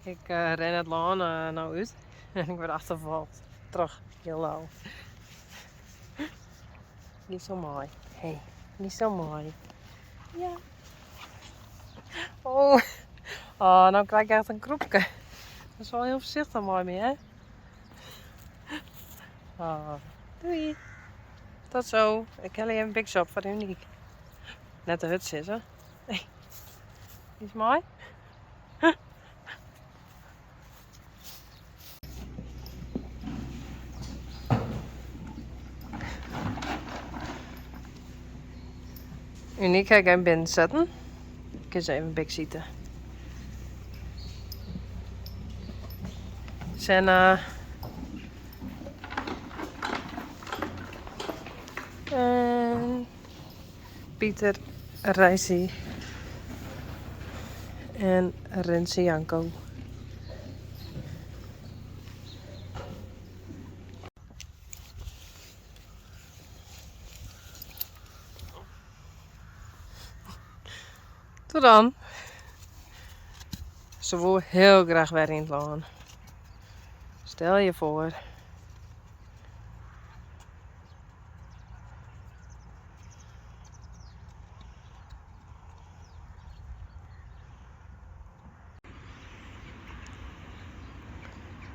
Ik ren het laan nou uit en ik word achtervolgd. Terug, heel lauw. Niet zo mooi. Hey, niet zo mooi. Ja. Oh. Oh, nou krijg ik echt een kroepje. Dat is wel heel voorzichtig mooi mee, hè? Oh. Doei. Tot zo. Ik heb hier een big shop voor Uniek. Net de huts is, hè? Hey. Is mooi? Uniek ga ik hem binnen zetten. Ik kan ze even big zitten. Senna. En Pieter, Reisi en Renze Janko. Tot dan. Ze wil heel graag weer in het laan. Stel je voor.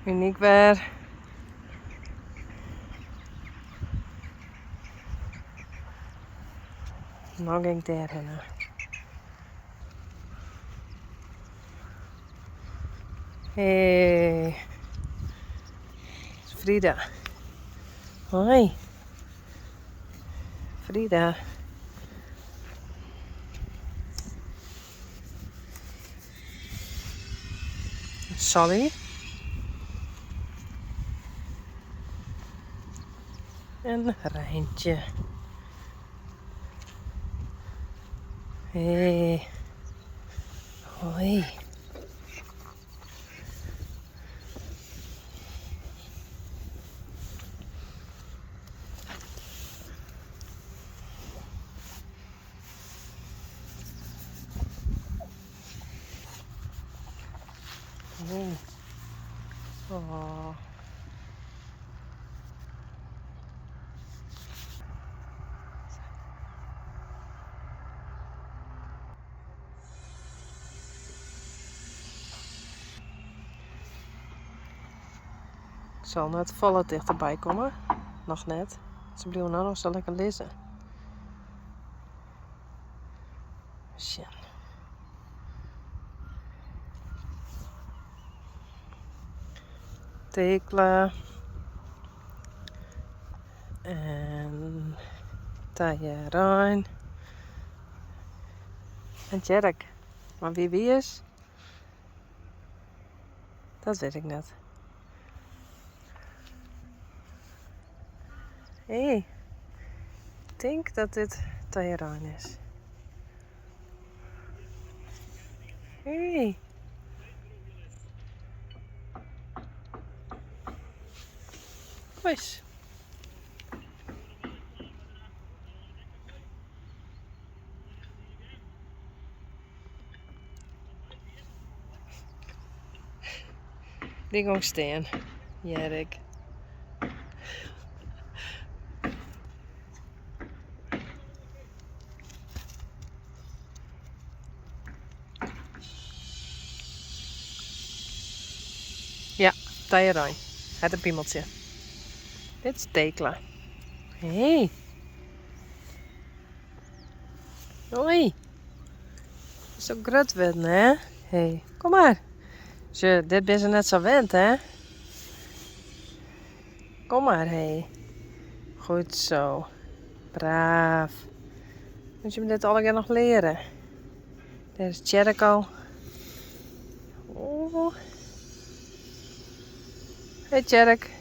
Uniek weer. Nou ging ik daarheen. Hey. Frida. Hoi. Frida. Sally. En Rijntje. Hey. Hoi. Oh. Ik zal net volle dichterbij komen. Nog net. Ze blijven nou nog zo lekker lezen. Shit. Tekla. En Tajerijn. En Tjerk. Maar wie is? Dat weet ik net. Hé. Ik denk dat dit Tajerijn is. Hé. Wees. Die ging staan. Jerk. Ja, Tajerijn. Het een piemeltje. Dit is Tekla. Hé. Hoi. Zo grut werden, hè? Hé, kom maar. Zo, dit ben ze net zo wend, hè? Kom maar, hé. Goed zo. Braaf. Moet je me dit allemaal nog leren? Daar is Tjerk al. Oh. Hey Tjerk.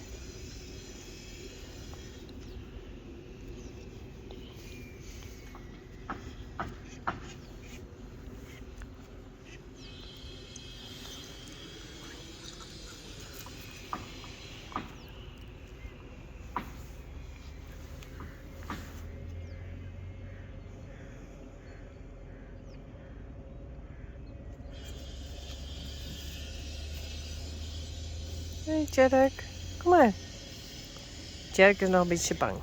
Hey Tjerk, kom maar. Tjerk is nog een beetje bang.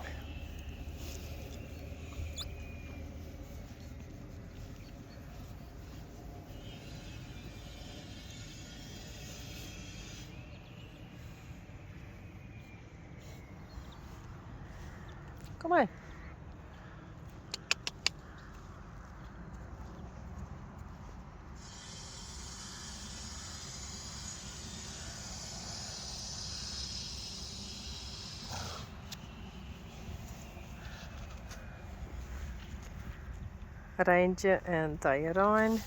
Kom maar. Rijntje en Tyrone.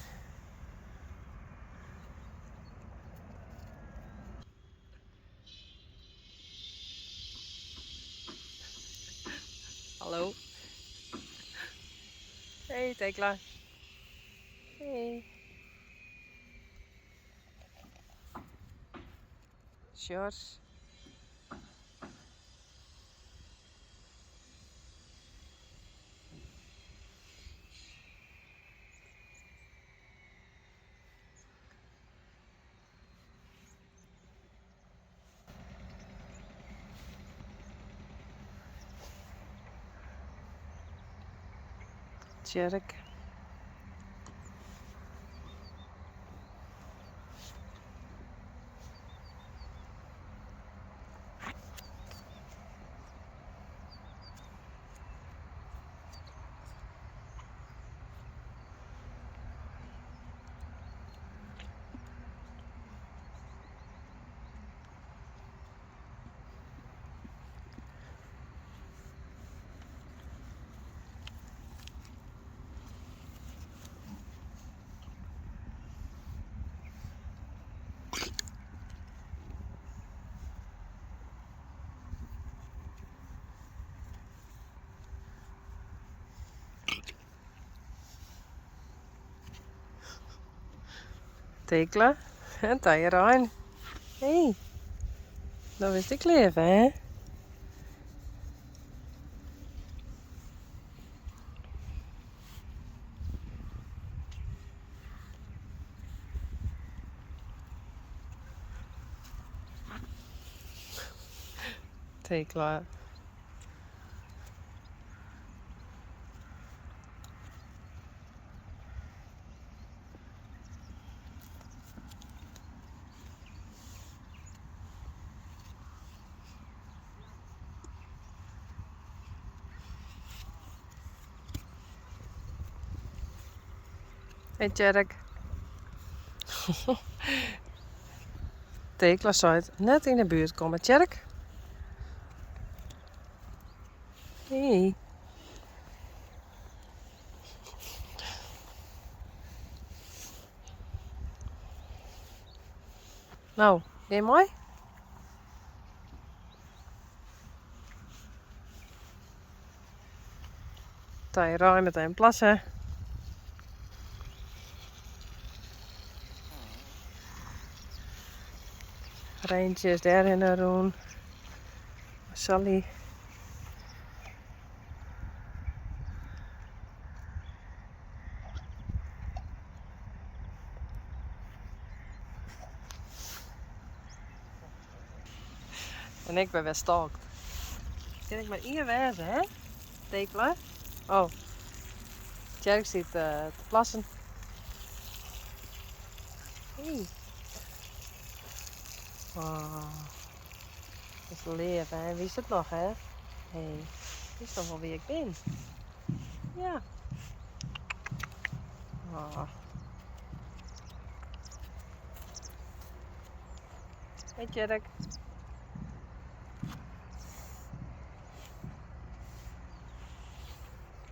Hallo. Hey Tekla. Hey. Sjors. Tjerk. Tekla en Tyrone. Hey. Dat is de kleef, hè? Tekla. Hey Tjerk. Tekla zou het net in de buurt komen. Tjerk? Hey. Nou, ben je mooi? Tyrone meteen plassen. Rijntje is daarin naar doen. Sally. En ik ben weer stalkt. Kan ik maar hier wezen, hè? Tekla. Oh, Tjerk zit te plassen. Hey. Oh, dat is leven, hè? Wie is het nog, hè? Hey, is toch wel wie ik ben? Ja. Oh. Hey Tjerk.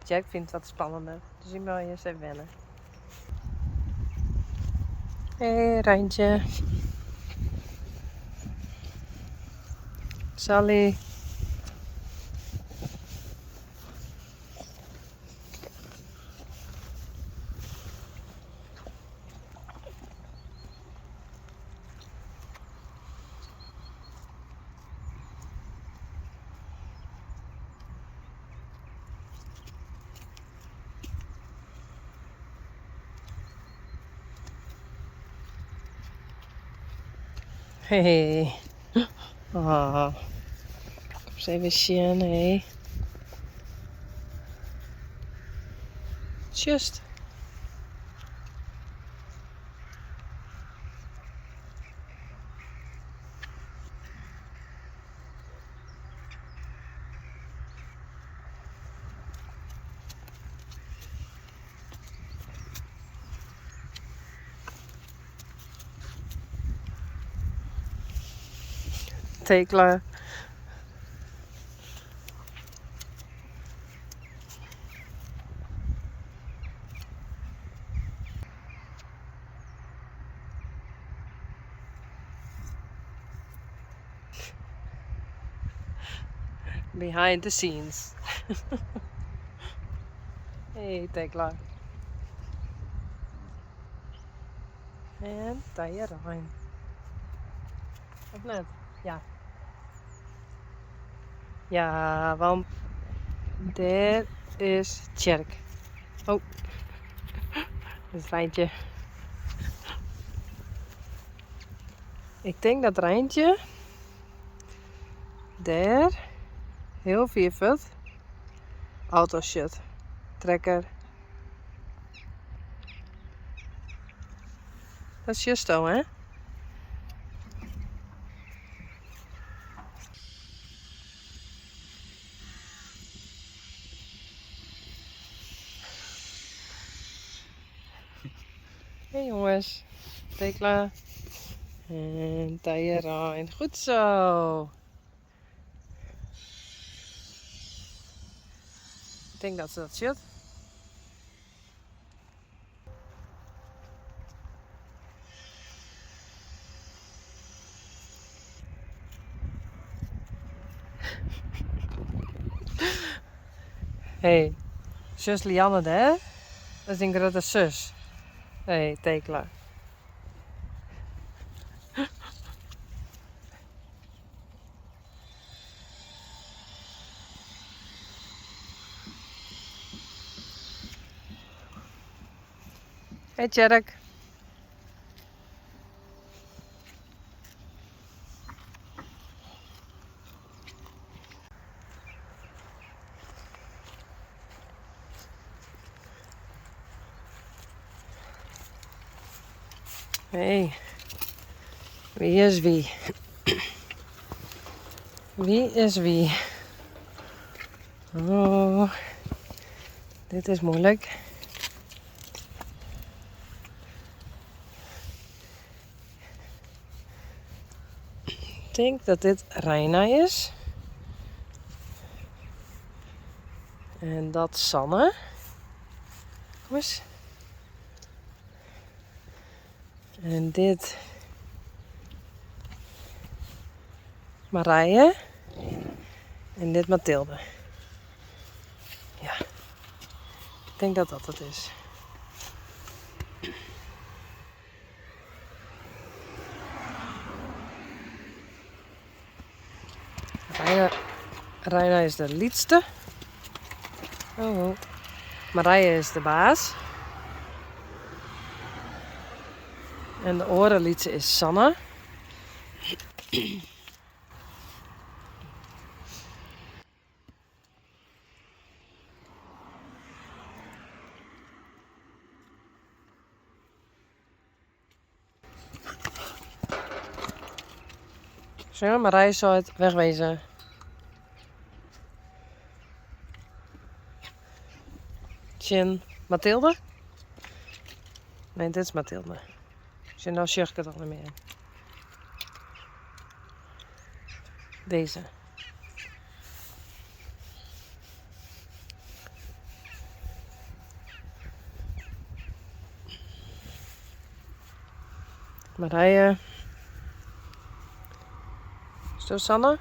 Tjerk vindt het wat spannender, dus ik moet eerst even wennen. Hey Rijntje. Sally. Hey. Oh. Kom eens even zien, hé. Just. Tekla. Behind the scenes. Hey Tekla. En daar rein. Of net? Ja. Ja, want daar is Tjerk. Oh, het Rijntje. Ik denk dat Rijntje daar heel veel vet auto shit. Trekker. Dat is justo, hè? Hey jongens, Tekla en Tajerijn. Goed zo. Ik denk dat ze dat shit. Hey, zus Lianne hè? Dat is een grote zus. Hey, Tekla. Hey Tjerk. Hey, wie is wie? Wie is wie? Oh, dit is moeilijk. Ik denk dat dit Reina is. En dat Sanne. Kom eens. En dit Marije. En dit Mathilde. Ja. Ik denk dat dat het is. Reina is de liedste. Oh. Marije is de baas. En de orenliedste is Sanne. Zo, Marije zou het wegwezen. Tjen, Mathilde? Nee, dit is Mathilde. Tjen, nou zeg ik het al niet meer. Deze. Marije. Is dat Sanne?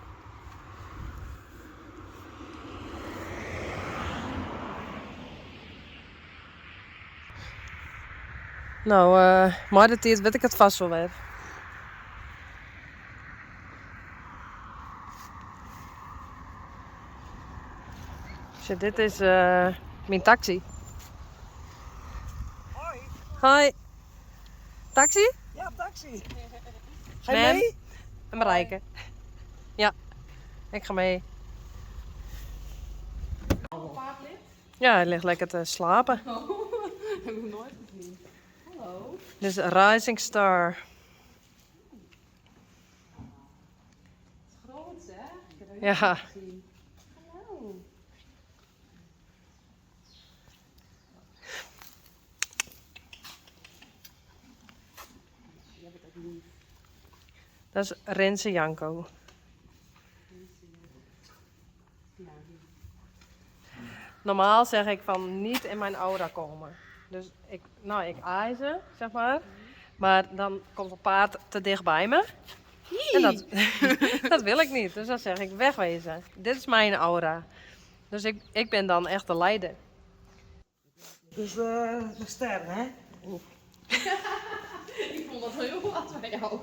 Nou, maar de tijd weet ik het vast wel weer. Dus dit is mijn taxi. Hoi. Hoi. Taxi? Ja, taxi. Ga je Ma'am? mee? En Marijke. Ja, ik ga mee. Paard ligt? Ja, hij ligt lekker te slapen. Oh, heb ik nog nooit gezien. Hallo. Dit is Rising Star. Groot hè? Ik heb er Ja. heel veel gezien. Hallo. Die heb ik ook lief. Dat is Renze Janko. Ja, die. Normaal zeg ik van niet in mijn aura komen. Dus ik aai ze, zeg maar. Maar dan komt het paard te dicht bij me. En dat wil ik niet. Dus dan zeg ik wegwezen. Dit is mijn aura. Dus ik ben dan echt de leider. Dus de ster, hè? Ik vond dat heel wat bij jou.